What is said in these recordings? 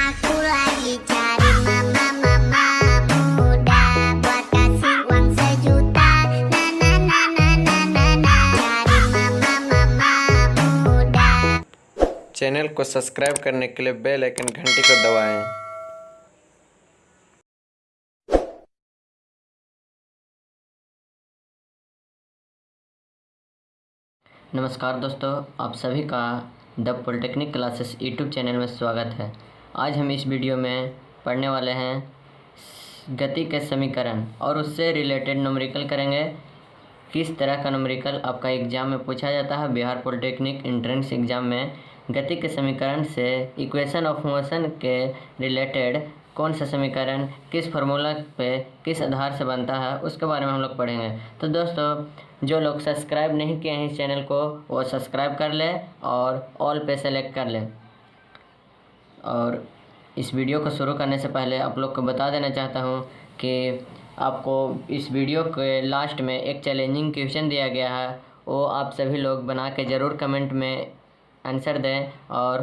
Aku lagi cari mama muda buat kasih uang sejuta. Na na na na na na na. Cari mama muda. Channel को subscribe करने के लिए bell icon घंटी को दबाएं। नमस्कार दोस्तों, आप सभी का the polytechnic classes YouTube channel में स्वागत है। आज हम इस वीडियो में पढ़ने वाले हैं गति के समीकरण और उससे रिलेटेड न्यूमेरिकल करेंगे। किस तरह का न्यूमेरिकल आपका एग्ज़ाम में पूछा जाता है। बिहार पॉलिटेक्निक एंट्रेंस एग्ज़ाम में गति के समीकरण से इक्वेशन ऑफ मोशन के रिलेटेड कौन सा समीकरण किस फार्मूला पे किस आधार से बनता है उसके बारे में हम लोग पढ़ेंगे। तो दोस्तों, जो लोग सब्सक्राइब नहीं किए हैं इस चैनल को वो सब्सक्राइब कर लें और ऑल पे सेलेक्ट कर लें। और इस वीडियो को शुरू करने से पहले आप लोग को बता देना चाहता हूँ कि आपको इस वीडियो के लास्ट में एक चैलेंजिंग क्वेश्चन दिया गया है, वो आप सभी लोग बना के ज़रूर कमेंट में आंसर दें और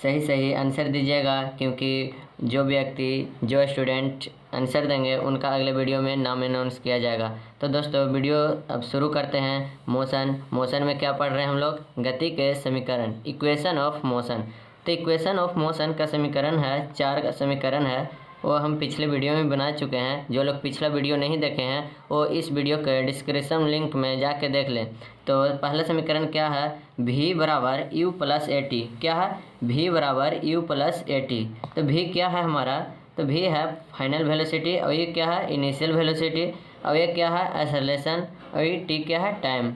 सही आंसर दीजिएगा, क्योंकि जो व्यक्ति जो स्टूडेंट आंसर देंगे उनका अगले वीडियो में नाम अनाउंस किया जाएगा। तो दोस्तों, वीडियो अब शुरू करते हैं। मोशन में क्या पढ़ रहे हैं हम लोग? गति के समीकरण, इक्वेशन ऑफ मोशन। तो इक्वेशन ऑफ मोशन का समीकरण है, 4 का समीकरण है, वो हम पिछले वीडियो में बना चुके हैं। जो लोग पिछला वीडियो नहीं देखे हैं वो इस वीडियो के डिस्क्रिप्शन लिंक में जाके देख लें। तो पहला समीकरण क्या है? v बराबर u प्लस ए टी। क्या है? v बराबर u प्लस ए टी। तो v क्या है हमारा? तो v है फाइनल वेलोसिटी, और ये क्या है? Initial velocity. और ये क्या है? एक्सेलरेशन। और ये t क्या है? टाइम।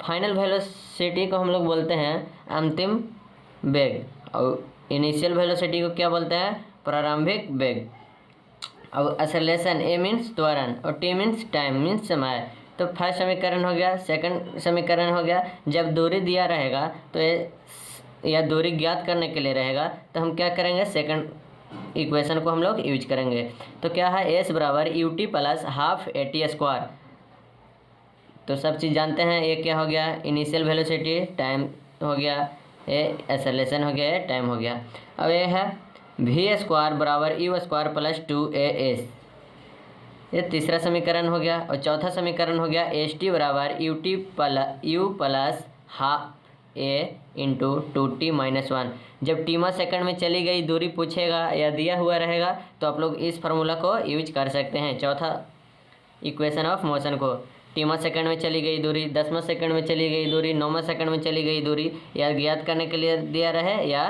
फाइनल वेलोसिटी को हम लोग बोलते हैं अंतिम वेग, और इनिशियल वेलोसिटी को क्या बोलते हैं? प्रारंभिक वेग। और एक्सेलरेशन ए मीन्स त्वरण और टी मीन्स टाइम मीन्स समय। तो फर्स्ट समीकरण हो गया। सेकंड समीकरण हो गया, जब दूरी दिया रहेगा तो या दूरी ज्ञात करने के लिए रहेगा तो हम क्या करेंगे? सेकंड इक्वेशन को हम लोग यूज करेंगे। तो क्या है? एस बराबर U T plus half A T square. तो सब चीज़ जानते हैं। ये क्या हो गया? इनिशियल वेलोसिटी, टाइम हो गया, ये एक्सेलरेशन हो गया, ये टाइम हो गया। अब ये है वी स्क्वायर बराबर यू स्क्वायर प्लस 2as। ये तीसरा समीकरण हो गया। और चौथा समीकरण हो गया एस टी बराबर you plus half A into 2t minus 1। जब टीमा सेकंड में चली गई दूरी पूछेगा या दिया हुआ रहेगा तो आप लोग इस फार्मूला को यूज कर सकते हैं। चौथा इक्वेशन ऑफ मोशन को, टीमा सेकंड में चली गई दूरी, 10वां सेकंड में चली गई दूरी, 9वां सेकंड में चली गई दूरी, या ज्ञात करने के लिए दिया रहे या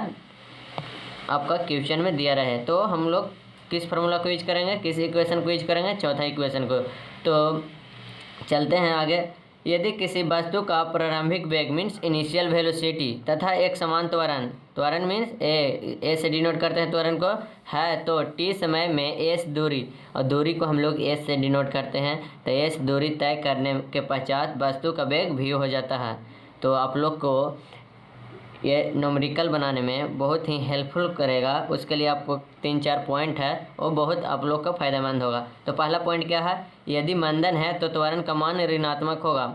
आपका क्वेश्चन में दिया रहे, तो हम लोग किस फार्मूला को यूज करेंगे? किस इक्वेशन को यूज करेंगे? चौथा इक्वेशन को। तो चलते हैं आगे। यदि किसी वस्तु का प्रारंभिक वेग मीन्स इनिशियल वेलोसिटी तथा एक समान त्वरण मीन्स ए से डिनोट करते हैं त्वरण को, है तो टी समय में एस दूरी, और दूरी को हम लोग एस से डिनोट करते हैं। तो एस दूरी तय करने के पश्चात वस्तु का वेग भी हो जाता है। तो आप लोग को ये न्यूमेरिकल बनाने में बहुत ही हेल्पफुल करेगा। उसके लिए आपको 3-4 पॉइंट है, वो बहुत आप लोग का फ़ायदेमंद होगा। तो पहला पॉइंट क्या है? यदि मंदन है तो त्वरण का मान ऋणात्मक होगा।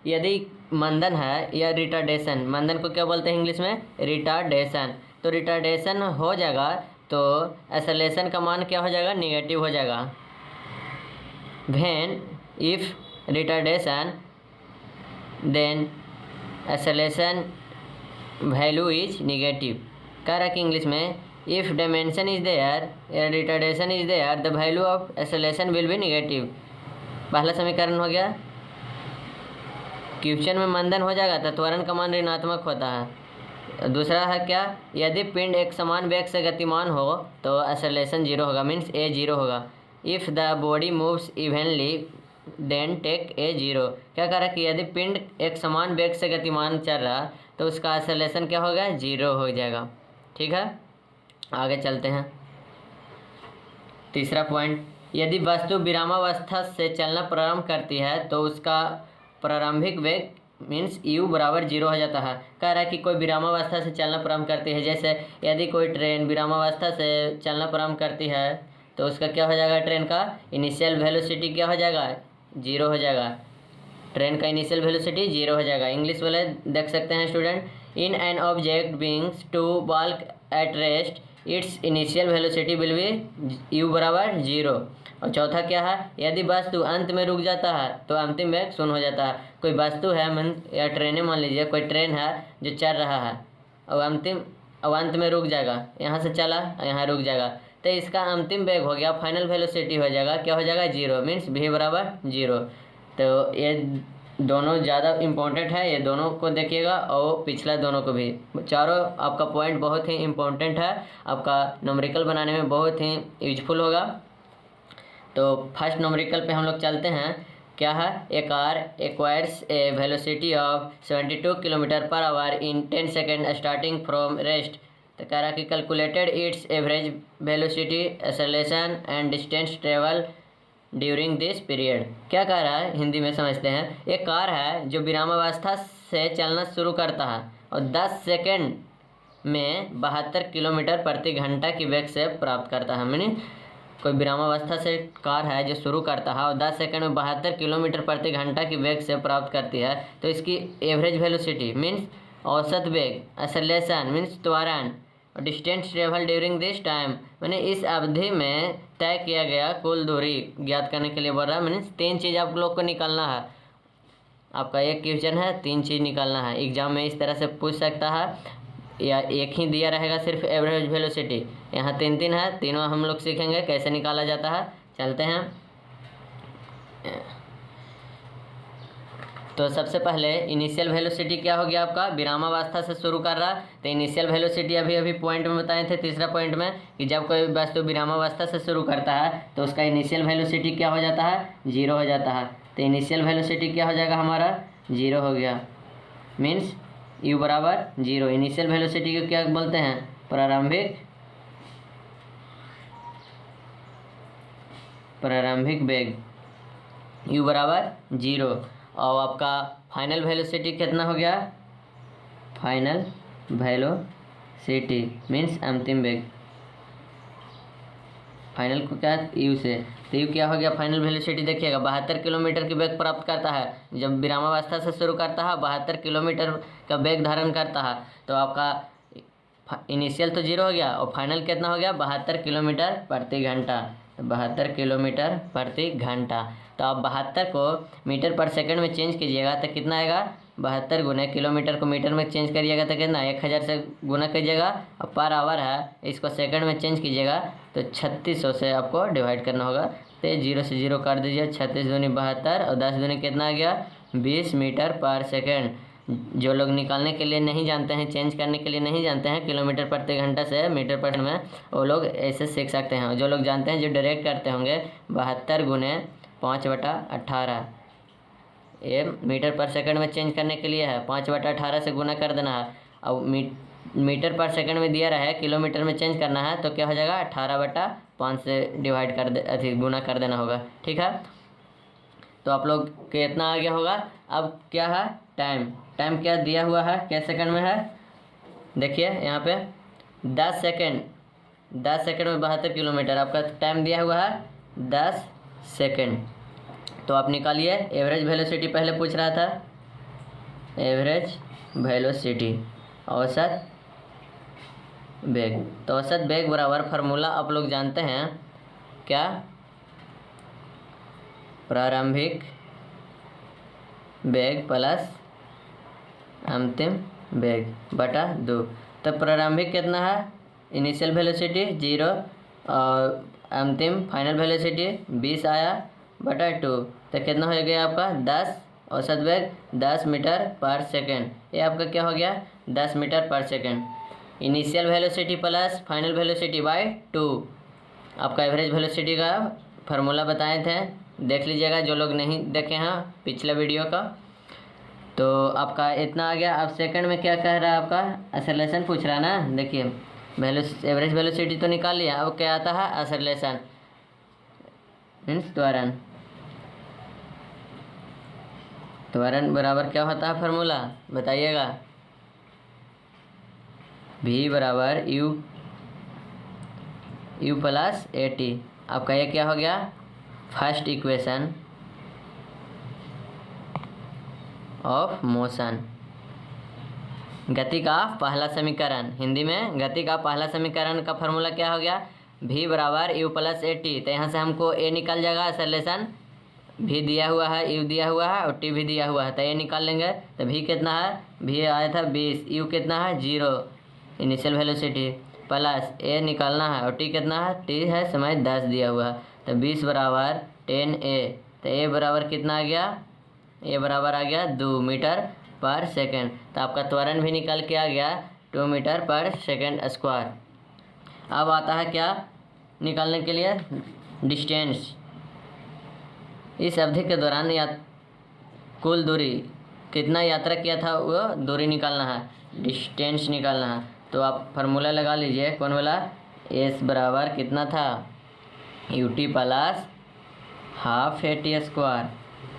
यदि मंदन है या रिटार्डेशन, मंदन को क्या बोलते हैं इंग्लिश में? रिटार्डेशन। तो रिटार्डेशन हो जाएगा तो एक्सेलरेशन का मान क्या हो जाएगा? निगेटिव हो जाएगा। When if retardation then acceleration value is negative. कह रहा कि इंग्लिश में इफ डायमेंशन इज देयर या retardation is there the value of acceleration will be negative. पहला समीकरण हो गया। क्वेश्चन में मंदन हो जाएगा तो त्वरण का मान ऋणात्मक होता है। दूसरा है क्या? यदि पिंड एक समान वेग से गतिमान हो तो एक्सेलरेशन 0 होगा, मीन्स ए 0 होगा। If the body moves evenly then take a 0। क्या कह रहा है कि यदि पिंड एक समान वेग से गतिमान चल रहा तो उसका एक्सेलरेशन क्या होगा? 0 हो जाएगा। ठीक है, आगे चलते हैं। तीसरा पॉइंट, यदि वस्तु विरामावस्था से चलना प्रारंभ करती है तो उसका प्रारंभिक वेग मीन्स u बराबर 0 हो जाता है। कह रहा है कि कोई विरामावस्था से चलना प्रारंभ करती है, जैसे यदि कोई ट्रेन विरामावस्था से चलना प्रारंभ करती है तो उसका क्या हो जाएगा? ट्रेन का इनिशियल वेलोसिटी क्या हो जाएगा? 0 हो जाएगा। ट्रेन का इनिशियल वेलोसिटी 0 हो जाएगा। इंग्लिश वाले देख सकते हैं student, in an object beings to bulk at rest its initial velocity will be u बराबर 0। और चौथा क्या है, यदि वस्तु अंत में रुक जाता है तो अंतिम वेग शून्य हो जाता है। कोई वस्तु है या ट्रेनें मान लीजिए, कोई ट्रेन है जो चल रहा है और अंत में रुक जाएगा, यहाँ से चला यहाँ रुक जाएगा, तो इसका अंतिम वेग हो गया, फाइनल वेलोसिटी हो जाएगा, क्या हो जाएगा 0, मीन्स v बराबर 0। तो ये दोनों ज़्यादा इम्पोर्टेंट है, ये दोनों को देखिएगा और पिछला दोनों को भी। चारों आपका पॉइंट बहुत ही इम्पोर्टेंट है, आपका न्यूमेरिकल बनाने में बहुत ही यूजफुल होगा। तो फर्स्ट न्यूमेरिकल पे हम लोग चलते हैं। क्या है, a car acquires a velocity of 72 kilometre per hour in 10 second starting from rest. तो कह रहा कि calculated its average velocity, acceleration and distance travel during this period. क्या कह रहा है, हिंदी में समझते हैं। एक कार है जो विरामावस्था से चलना शुरू करता है और 10 सेकेंड में 72 किलोमीटर प्रति घंटा की वेग से प्राप्त करता है। मैंने कोई विरामावस्था से कार है जो शुरू करता है और 10 सेकंड में 72 किलोमीटर प्रति घंटा की वेग से प्राप्त करती है, तो इसकी एवरेज वेलोसिटी मीन्स औसत वेग, एक्सेलरेशन मीन्स त्वरण, और distance travel during this time मैंने इस अवधि में तय किया गया कुल दूरी ज्ञात करने के लिए बोल रहा है। मीन्स 3 चीज़ आप लोग को निकालना है। आपका एक क्वेश्चन है, 3 चीज़ निकालना है। एग्जाम में इस तरह से पूछ सकता है या एक ही दिया रहेगा सिर्फ एवरेज वेलोसिटी। यहाँ 3 है, तीनों हम लोग सीखेंगे कैसे निकाला जाता है। चलते हैं। तो सबसे पहले इनिशियल वेलोसिटी क्या हो गया आपका, विरामावस्था से शुरू कर रहा। तो इनिशियल वेलोसिटी अभी पॉइंट में बताए थे, तीसरा पॉइंट में, कि जब कोई वस्तु विरामावस्था से शुरू करता है तो उसका इनिशियल वेलोसिटी क्या हो जाता है, 0 हो जाता है। तो इनिशियल वेलोसिटी क्या हो जाएगा हमारा, 0 हो गया, मीन्स u बराबर 0। इनिशियल वेलोसिटी को क्या बोलते हैं, प्रारंभिक वेग, u बराबर 0। और आपका फाइनल वेलोसिटी कितना हो गया, फाइनल वेलोसिटी मीन्स अंतिम वेग। फाइनल को क्या u से, तो u क्या हो गया, फाइनल वेलोसिटी देखिएगा 72 किलोमीटर की वेग प्राप्त करता है। जब विरामावस्था से शुरू करता है 72 किलोमीटर का वेग धारण करता है, तो आपका इनिशियल तो 0 हो गया और फाइनल कितना हो गया, 72 किलोमीटर प्रति घंटा। तो 72 किलोमीटर प्रति घंटा। तो आप 72 को मीटर पर सेकंड में चेंज कीजिएगा तो कितना आएगा, 72 गुने किलोमीटर को मीटर में चेंज करिएगा तो कितना, 1000 से गुना कीजिएगा, और पर आवर है इसको सेकंड में चेंज कीजिएगा तो 3600 से आपको डिवाइड करना होगा। तो 0 से 0 कर दीजिए, 36 दूनी 72 और 10 दूनी कितना आ गया, 20 मीटर पर सेकेंड। जो लोग निकालने के लिए नहीं जानते हैं, चेंज करने के लिए नहीं जानते हैं किलोमीटर प्रति घंटा से मीटर पर में, वो लोग ऐसे सीख सकते हैं। जो लोग जानते हैं, जो डायरेक्ट करते होंगे, 72 गुने 5/18, ये मीटर पर सेकंड में चेंज करने के लिए है, 5/18 से गुना कर देना है। और मीटर पर सेकंड में दिया रहा है, किलोमीटर में चेंज करना है, तो क्या हो जाएगा, 18/5 से डिवाइड कर दे, गुना कर देना होगा। ठीक है, तो आप लोग के इतना आ गया होगा। अब क्या है, टाइम क्या दिया हुआ है, क्या सेकंड में है, देखिए यहाँ पे 10 सेकंड में 72 किलोमीटर आपका टाइम दिया हुआ है, 10 सेकंड। तो आप निकालिए एवरेज वेलोसिटी, पहले पूछ रहा था एवरेज वेलोसिटी, औसत वेग। तो औसत वेग बराबर फार्मूला आप लोग जानते हैं क्या, प्रारंभिक वेग प्लस अंतिम वेग बटा 2। तो प्रारंभिक कितना है, इनिशियल वेलोसिटी 0 और अंतिम फाइनल वेलोसिटी 20 आया बटा 2, तो कितना हो गया आपका 10। औसत वेग 10 मीटर पर सेकेंड, ये आपका क्या हो गया, 10 metre per second. Initial velocity plus final velocity bye 2, आपका एवरेज वेलोसिटी का फार्मूला बताए थे, देख लीजिएगा जो लोग नहीं देखे हैं पिछले वीडियो का। तो आपका इतना आ गया। अब सेकंड में क्या कह रहा है, आपका एक्सेलरेशन पूछ रहा है ना। देखिए एवरेज वेलोसिटी तो निकाल लिया, अब क्या आता है, एक्सेलरेशन मीन्स त्वरण बराबर क्या होता है फार्मूला बताइएगा, v बराबर u प्लस at। आपका ये क्या हो गया, फर्स्ट इक्वेशन ऑफ मोशन। गति का पहला समीकरण, हिंदी में गति का पहला समीकरण का फॉर्मूला क्या हो गया, v बराबर u प्लस ए टी। तो यहाँ से हमको a निकल जाएगा, एक्सेलरेशन v दिया हुआ है, u दिया हुआ है और t भी दिया हुआ है, तो a निकाल लेंगे। तो v कितना है, v आया था 20, u कितना है 0 इनिशियल वेलोसिटी, प्लस a निकालना है और t कितना है, t है समय 10 दिया हुआ है। तो 20 बराबर 10a, तो a बराबर कितना आ गया, a बराबर आ गया 2 मीटर पर सेकेंड। तो आपका त्वरण भी निकल के आ गया 2 मीटर पर सेकेंड स्क्वायर। अब आता है क्या निकालने के लिए, डिस्टेंस। इस अवधि के दौरान कुल दूरी कितना यात्रा किया था वो दूरी निकालना है, डिस्टेंस निकालना है। तो आप फार्मूला लगा लीजिए, कौन वाला, एस बराबर कितना था, U T plus half A T square.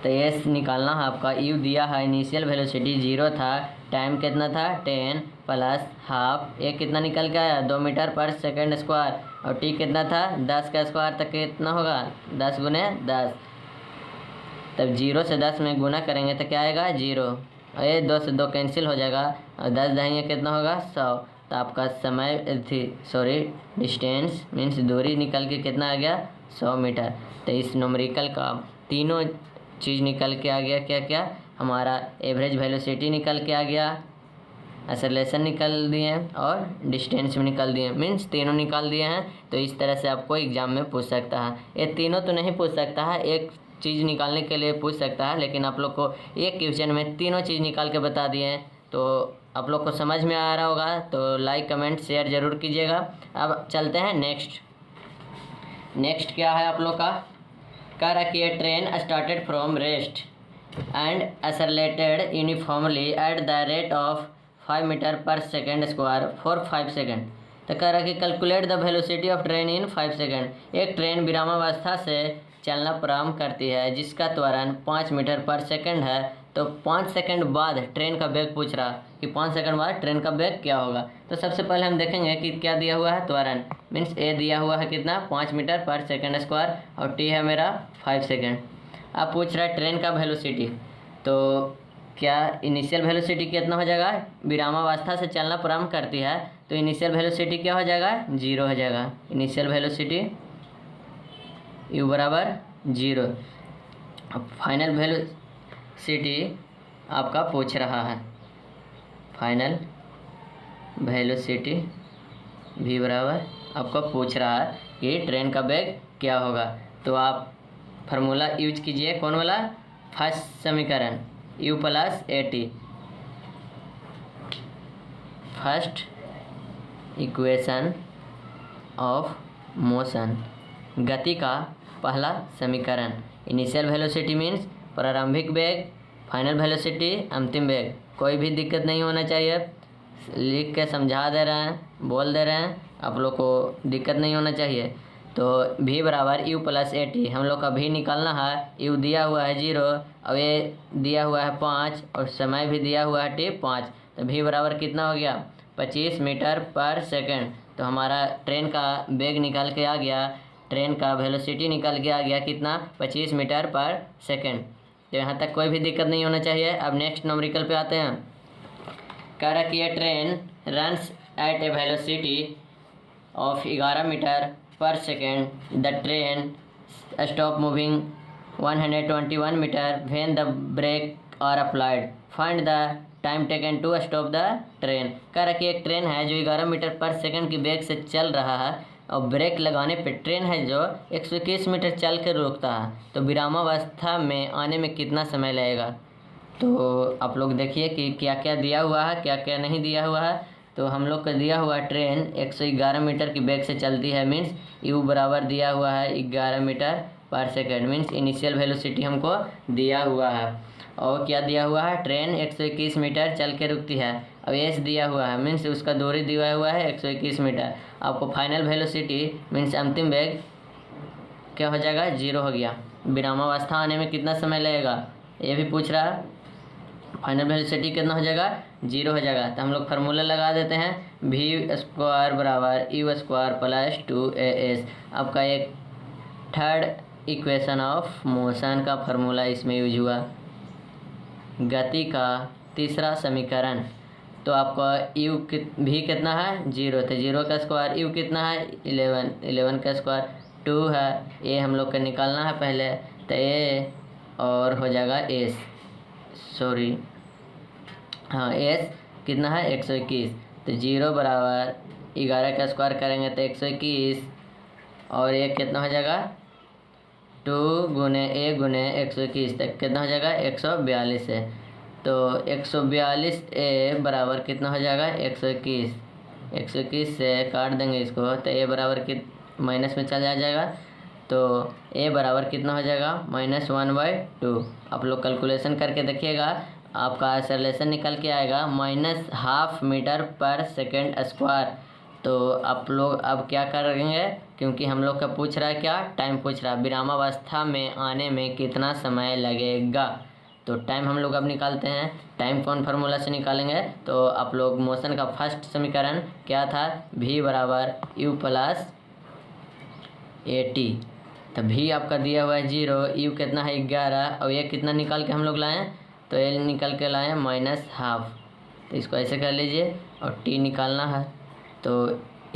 तो एस निकालना है आपका, यू दिया है इनिशियल वेलोसिटी 0 था, टाइम कितना था 10 प्लस हाफ, ए कितना निकल के आया 2 मीटर पर सेकेंड स्क्वायर, और टी कितना था 10 का स्क्वायर, तक कितना होगा 10 गुने 10। तब 0 से 10 में गुना करेंगे तो क्या आएगा 0, और ये 2 से 2 कैंसिल हो जाएगा, और 10 दहेंगे कितना होगा 100। तो आपका समय डिस्टेंस मीन्स दूरी निकल के कितना आ गया 100 मीटर। तो इस न्यूमेरिकल का तीनों चीज़ निकल के आ गया, क्या क्या, हमारा एवरेज वेलोसिटी निकल के आ गया, एक्सेलरेशन निकल दिए और डिस्टेंस भी निकल दिए, मीन्स तीनों निकाल दिए हैं। तो इस तरह से आपको एग्जाम में पूछ सकता है, ये तीनों तो नहीं पूछ सकता है, एक चीज़ निकालने के लिए पूछ सकता है, लेकिन आप लोग को एक क्वेश्चन में तीनों चीज़ निकाल के बता दिए हैं। तो आप लोग को समझ में आ रहा होगा, तो लाइक कमेंट शेयर ज़रूर कीजिएगा। अब चलते हैं नेक्स्ट क्या है आप लोग का, कह रहा कि ये train started from rest and accelerated uniformly at the rate of 5 metre per second square for 5 second. तो कह रहा कि calculate the velocity of train in 5 second. एक ट्रेन विरामावस्था से चलना प्रारंभ करती है जिसका त्वरण 5 मीटर पर सेकेंड है, तो 5 सेकंड बाद ट्रेन का वेग पूछ रहा कि 5 सेकंड बाद ट्रेन का वेग क्या होगा। तो सबसे पहले हम देखेंगे कि क्या दिया हुआ है, त्वरण मीन्स ए दिया हुआ है कितना 5 मीटर पर सेकंड स्क्वायर, और टी है मेरा 5 सेकंड। अब पूछ रहा है ट्रेन का वेलोसिटी, तो क्या इनिशियल वेलोसिटी कितना हो जाएगा, विरामावस्था से चलना प्रारंभ करती है तो इनिशियल वेलोसिटी क्या हो जाएगा 0 हो जाएगा, इनिशियल वेलोसिटी u बराबर 0। अब फाइनल वेलोसिटी आपका पूछ रहा है, फाइनल वेलोसिटी v बराबर आपका पूछ रहा है कि ट्रेन का वेग क्या होगा। तो आप फार्मूला यूज कीजिए, कौन वाला, फर्स्ट समीकरण u plus A T, first equation of motion, गति का पहला समीकरण। इनिशियल वेलोसिटी मीन्स प्रारंभिक वेग, फाइनल वेलोसिटी अंतिम वेग। कोई भी दिक्कत नहीं होना चाहिए, लिख के समझा दे रहे हैं, बोल दे रहे हैं, आप लोग को दिक्कत नहीं होना चाहिए। तो v बराबर u प्लस ए टी, हम लोग का v निकालना है, u दिया हुआ है 0 और ये दिया हुआ है 5 और समय भी दिया हुआ है t 5। तो v बराबर कितना हो गया 25 मीटर पर सेकेंड। तो हमारा ट्रेन का वेग निकल के आ गया, ट्रेन का वेलोसिटी निकल के आ गया कितना 25 मीटर पर सेकेंड। तो यहाँ तक कोई भी दिक्कत नहीं होना चाहिए। अब नेक्स्ट न्यूमेरिकल पे आते हैं। कह रहा कि ये train runs at a velocity of 11 metre per second, the train stop moving 121 metre when the brake are applied, find the time taken to stop the train. कह रहा कि एक ट्रेन है जो 11 मीटर पर सेकेंड की वेग से चल रहा है और ब्रेक लगाने पे ट्रेन है जो 121 मीटर चल कर रुकता है, तो विरामावस्था में आने में कितना समय लगेगा। तो आप लोग देखिए कि क्या क्या दिया हुआ है, क्या क्या नहीं दिया हुआ है। तो हम लोग का दिया हुआ ट्रेन 111 मीटर की वेग से चलती है, मीन्स u बराबर दिया हुआ है 11 metre per second, means initial velocity हमको दिया हुआ है। और क्या दिया हुआ है, ट्रेन 121 मीटर चल के रुकती है, अब एस दिया हुआ है मीन्स उसका दूरी दिया हुआ है 121 मीटर। आपको फाइनल वेलोसिटी मीन्स अंतिम वेग क्या हो जाएगा 0 हो गया। विरामावस्था आने में कितना समय लगेगा ये भी पूछ रहा है, फाइनल वेलोसिटी कितना हो जाएगा 0 हो जाएगा। तो हम लोग फार्मूला लगा देते हैं, v स्क्वायर बराबर u स्क्वायर प्लस 2as। आपका एक थर्ड इक्वेशन ऑफ मोशन का फार्मूला इसमें यूज हुआ। गति का तीसरा समीकरण, तो आपका यू भी कितना है 0, तो 0 का स्क्वायर यू कितना है 11, 11 का स्क्वायर 2 है। ये हम लोग का निकालना है पहले, तो ये और हो जाएगा एस, सॉरी हाँ एस कितना है 121, तो 0 बराबर 11 का स्क्वायर करेंगे तो 121 और ये कितना हो जाएगा 2 गुने 1 गुने 121 तक कितना हो जाएगा 142 है। तो 142 ए बराबर कितना हो जाएगा 121, 121 से काट देंगे इसको तो ए बराबर कि माइनस में चला जाएगा, तो ए बराबर कितना हो जाएगा -1/2। आप लोग कैलकुलेशन करके देखिएगा, आपका आंसर निकल के आएगा -½ मीटर पर सेकेंड स्क्वायर। तो आप लोग अब क्या करेंगे, क्योंकि हम लोग का पूछ रहा है क्या, टाइम पूछ रहा है, विरामावस्था में आने में कितना समय लगेगा। तो टाइम हम लोग अब निकालते हैं। टाइम कौन फार्मूला से निकालेंगे, तो आप लोग मोशन का फर्स्ट समीकरण क्या था, v बराबर u प्लस AT। तो v आपका दिया हुआ है 0, u कितना है 11 और ये कितना निकाल के हम लोग लाएँ, तो ये निकल के लाएँ -½ तो इसको ऐसे कर लीजिए और t निकालना है। तो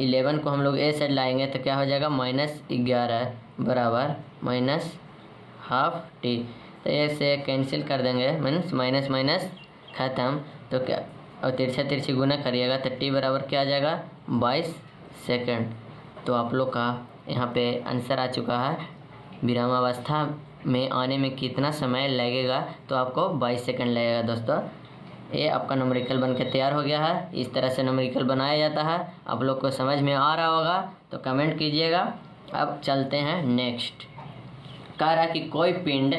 11 को हम लोग ए साइड लाएंगे तो क्या हो जाएगा -11 बराबर -½ t। तो ऐसे कैंसिल कर देंगे, मीन्स माइनस माइनस ख़त्म। तो क्या और तिरछा तिरछी गुना करिएगा तो t बराबर क्या आ जाएगा 22 सेकंड। तो आप लोग का यहाँ पे आंसर आ चुका है, विरामावस्था में आने में कितना समय लगेगा, तो आपको 22 सेकंड लगेगा। दोस्तों ये आपका न्यूमेरिकल बन के तैयार हो गया है। इस तरह से न्यूमेरिकल बनाया जाता है। आप लोग को समझ में आ रहा होगा तो कमेंट कीजिएगा। अब चलते हैं नेक्स्ट। कह रहा है कि कोई पिंड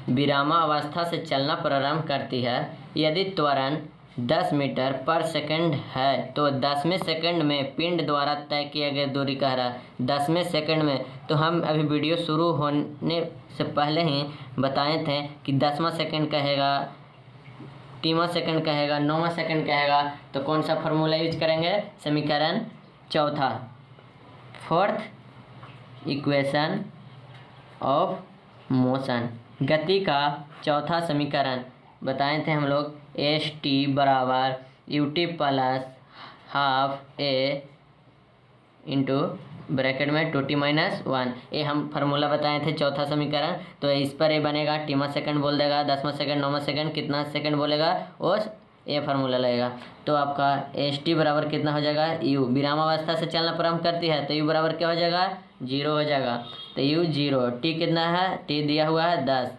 विरामावस्था से चलना प्रारंभ करती है, यदि त्वरण 10 मीटर पर सेकंड है तो 10वें सेकंड में पिंड द्वारा तय किया गया दूरी कह रहा है 10वें सेकंड में। तो हम अभी वीडियो शुरू होने से पहले ही बताए थे कि 10वां सेकंड कहेगा, 3वां सेकंड कहेगा, 9वां सेकंड कहेगा, तो कौन सा फार्मूला यूज करेंगे, समीकरण चौथा, 4th इक्वेशन ऑफ मोशन, गति का चौथा समीकरण बताए थे हम लोग, st बराबर ut plus ½ a into bracket में 2t-1। ये हम फार्मूला बताए थे चौथा समीकरण। तो इस पर ये बनेगा, टीमा सेकंड बोल देगा, 10वां सेकंड, 9वां सेकंड, कितना सेकंड बोलेगा वो ये फार्मूला लगेगा। तो आपका st बराबर कितना हो जाएगा, u विरामावस्था से चलना प्रारंभ करती है तो u बराबर क्या हो जाएगा 0 हो जाएगा। तो u 0, t कितना है, t दिया हुआ है 10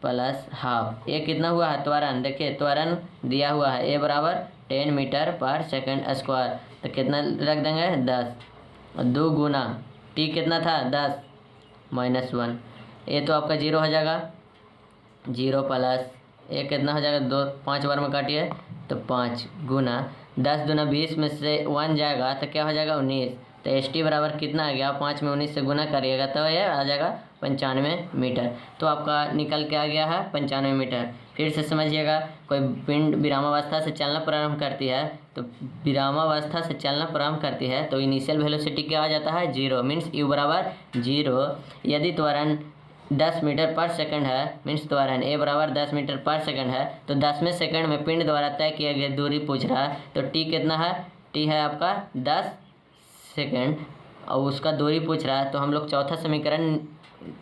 प्लस ½ ये कितना हुआ है त्वरण, देखिए त्वरण दिया हुआ है a बराबर 10 मीटर पर सेकंड स्क्वायर, तो कितना रख देंगे 10 और 2 गुना t कितना था 10 -1, ये तो आपका 0 हो जाएगा, 0 प्लस ये कितना हो जाएगा 2, 5 बार में काटिए तो 5 गुना 10 दूना 20 में से 1 जाएगा तो क्या हो जाएगा 19। तो st बराबर कितना आ गया, 5 में 19 से गुना करिएगा तो ये आ जाएगा 95 मीटर। तो आपका निकल के आ गया है 95 मीटर। फिर से समझिएगा, कोई पिंड विरामावस्था से चलना प्रारंभ करती है, तो विरामावस्था से चलना प्रारंभ करती है तो इनिशियल वेलोसिटी क्या आ जाता है 0, मीन्स u बराबर 0। यदि त्वरण 10 मीटर पर सेकंड है, मीन्स त्वरण a बराबर 10 मीटर पर सेकंड है, तो 10वें सेकंड में पिंड द्वारा तय किया गया दूरी पूछ रहा है। तो t कितना है, t है आपका 10 सेकंड और उसका दूरी पूछ रहा है। तो हम लोग चौथा समीकरण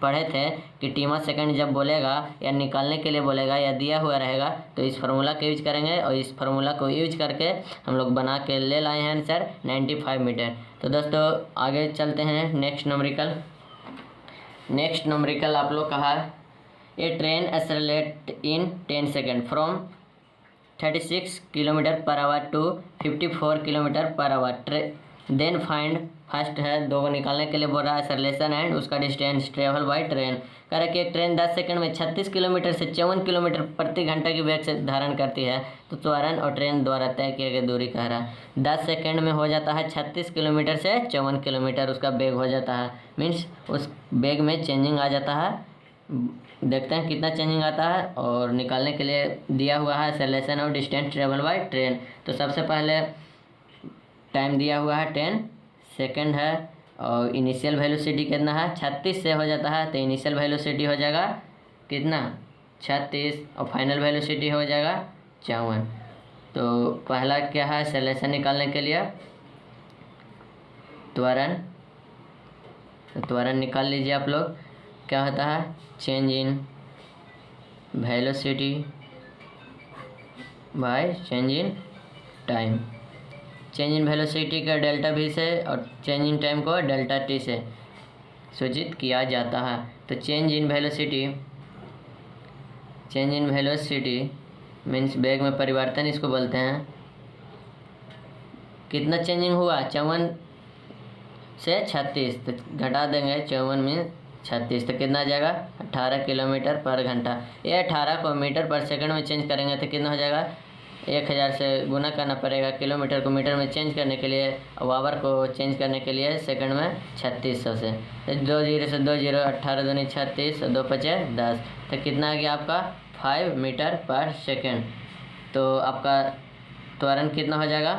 पढ़े थे कि टीमा सेकंड जब बोलेगा या निकालने के लिए बोलेगा या दिया हुआ रहेगा तो इस फार्मूला का यूज करेंगे, और इस फार्मूला को यूज करके हम लोग बना के ले लाए हैं आंसर 95 मीटर। तो दोस्तों आगे चलते हैं नेक्स्ट न्यूमेरिकल आप लोग कहा, a train accelerate in 10 second from 36 kilometre per hour to 54 kilometre per hour, then find, first है 2 को निकालने के लिए बोल रहा है एक्सेलरेशन एंड उसका डिस्टेंस ट्रेवल बाय ट्रेन। कह रहा है कि एक ट्रेन 10 सेकंड में 36 किलोमीटर से 54 किलोमीटर प्रति घंटा की वेग से धारण करती है, तो त्वरण और ट्रेन द्वारा तय किया गया दूरी कह रहा है 10 सेकंड में हो जाता है 36 किलोमीटर से 54 किलोमीटर उसका वेग हो जाता है, मीन्स उस वेग में चेंजिंग आ जाता है। देखते हैं कितना चेंजिंग आता है, और निकालने के लिए दिया हुआ है एक्सेलरेशन और डिस्टेंस ट्रेवल बाय ट्रेन। तो सबसे पहले टाइम दिया हुआ है 10 सेकंड है, और इनिशियल वेलोसिटी कितना है 36 से हो जाता है, तो इनिशियल वेलोसिटी हो जाएगा कितना 36 और फाइनल वेलोसिटी हो जाएगा 54। तो पहला क्या है एक्सेलरेशन निकालने के लिए त्वरण। तो त्वरण निकाल लीजिए आप लोग। क्या होता है change in velocity by change in time. Change in velocity का डेल्टा v से और चेंज इन टाइम को डेल्टा t से सूचित किया जाता है। तो चेंज इन वेलोसिटी मीन्स वेग में परिवर्तन इसको बोलते हैं। कितना चेंजिंग हुआ 54 से 36, तो घटा देंगे 54 में 36, तो कितना आ जाएगा 18 किलोमीटर पर घंटा। ये 18 को मीटर पर सेकंड में चेंज करेंगे तो कितना हो जाएगा 1000 से गुना करना पड़ेगा। किलोमीटर को मीटर में चेंज करने के लिए और आवर को चेंज करने के लिए सेकंड में 3600 से। तो 2 0 से 2 0, 18 दूनी 36 और 2 5 10, तो कितना आ गया आपका 5 मीटर पर सेकंड। तो आपका त्वरण कितना हो जाएगा,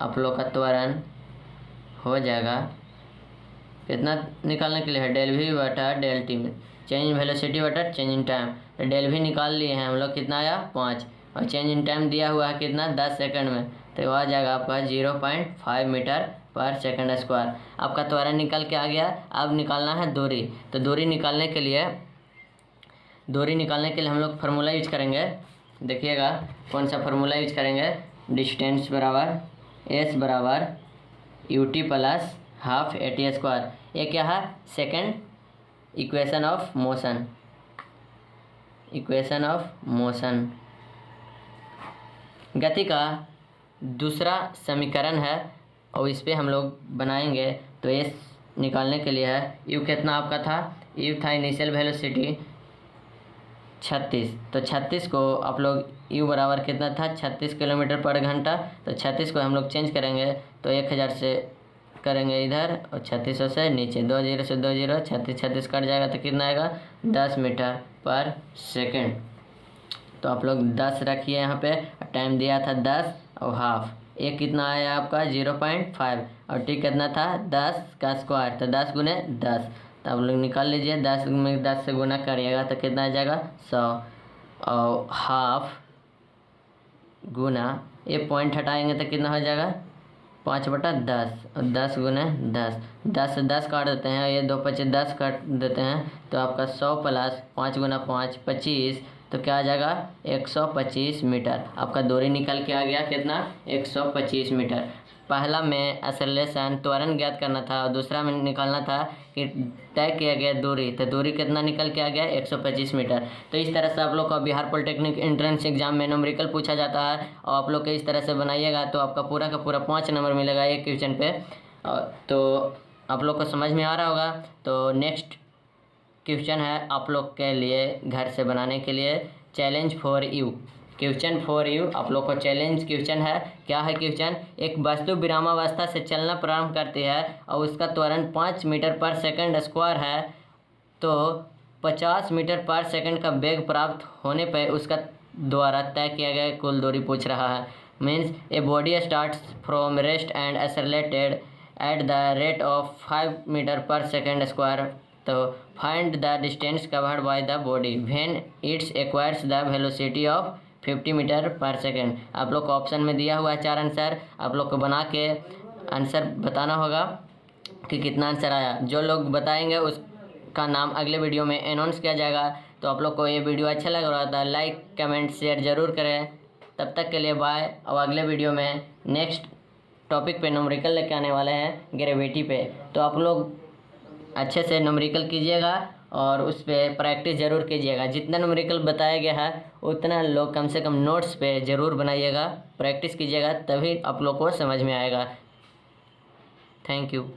आप लोग का त्वरण हो जाएगा कितना निकालने के लिए है डेल वी बटा डेल टी में चेंज इन वेलोसिटी बटा चेंज इन टाइम। तो डेल वी निकाल लिए हैं हम लोग, कितना आया 5, और चेंज इन टाइम दिया हुआ है कितना 10 सेकंड में, तो आ जाएगा आपका 0.5 मीटर पर सेकंड स्क्वायर। आपका त्वरण निकल के आ गया। अब निकालना है दूरी। तो दूरी निकालने के लिए हम लोग फार्मूला यूज करेंगे। देखिएगा कौन सा फार्मूला यूज करेंगे। डिस्टेंस बराबर एस बराबर UT plus half eighty square. ये क्या है सेकंड इक्वेशन ऑफ मोशन, गति का दूसरा समीकरण है और इस पे हम लोग बनाएंगे। तो ये निकालने के लिए है यू कितना आपका था, यू था इनिशियल वेलोसिटी 36, तो 36 को आप लोग यू बराबर कितना था 36 किलोमीटर पर घंटा। तो 36 को हम लोग चेंज करेंगे तो 1000 से करेंगे इधर और 3600 से नीचे, 2 0 से 2 0, 36 कट जाएगा तो कितना आएगा 10 मीटर पर सेकंड। तो आप लोग 10 रखिए यहाँ पे, टाइम दिया था 10 और हाफ। ये कितना आया आपका 0.5 और टी कितना था 10 का स्क्वायर, तो 10 गुने 10। तो आप लोग निकाल लीजिए 10 में 10 से गुना करिएगा तो कितना आ जाएगा 100 और हाफ गुना ये पॉइंट हटाएंगे तो कितना हो जाएगा 5/10 और 10 गुने 10, 10 से 10 काट देते हैं, ये 2 5 10 काट देते हैं, तो आपका 100 प्लस 5 गुना 5 25, तो क्या आ जाएगा 125 मीटर। आपका दूरी निकल के आ गया कितना 125 मीटर। पहला में एक्सेलरेशन त्वरण ज्ञात करना था और दूसरा में निकालना था कि तय किया गया दूरी, तो दूरी कितना निकल के आ गया 125 मीटर। तो इस तरह से आप लोग का बिहार पॉलिटेक्निक एंट्रेंस एग्जाम में न्यूमेरिकल पूछा जाता है और आप लोग के इस तरह से बनाइएगा तो आपका पूरा का पूरा 5 नंबर मिलेगा एक क्वेश्चन पे। तो आप लोग को समझ में आ रहा होगा। तो नेक्स्ट क्वेश्चन है आप लोग के लिए घर से बनाने के लिए challenge for you. Question for you आप लोग को चैलेंज क्वेश्चन है। क्या है क्वेश्चन, एक वस्तु विरामावस्था से चलना प्रारंभ करती है और उसका त्वरण 5 मीटर पर सेकंड स्क्वायर है, तो 50 मीटर पर सेकंड का वेग प्राप्त होने पर उसका द्वारा तय किया गया कुल दूरी पूछ रहा है। Means a body starts from rest and accelerated at the rate of 5 metre per second square, तो find the distance covered by the body when its acquires the velocity of 50 metre per second. आप लोग को option में दिया हुआ है 4 answer, आप लोग को बना के आंसर बताना होगा कि कितना आंसर आया। जो लोग बताएंगे उसका नाम अगले वीडियो में अनाउंस किया जाएगा। तो आप लोग को ये वीडियो अच्छा लग रहा था लाइक कमेंट शेयर ज़रूर करें। तब तक के लिए बाय। और अगले वीडियो में नेक्स्ट टॉपिक पे न्यूमेरिकल लेके आने वाले हैं ग्रेविटी पे। तो आप लोग अच्छे से न्यूमेरिकल कीजिएगा और उस पर प्रैक्टिस ज़रूर कीजिएगा। जितना न्यूमेरिकल बताया गया है उतना लोग कम से कम नोट्स पे ज़रूर बनाइएगा, प्रैक्टिस कीजिएगा, तभी आप लोग को समझ में आएगा। Thank you.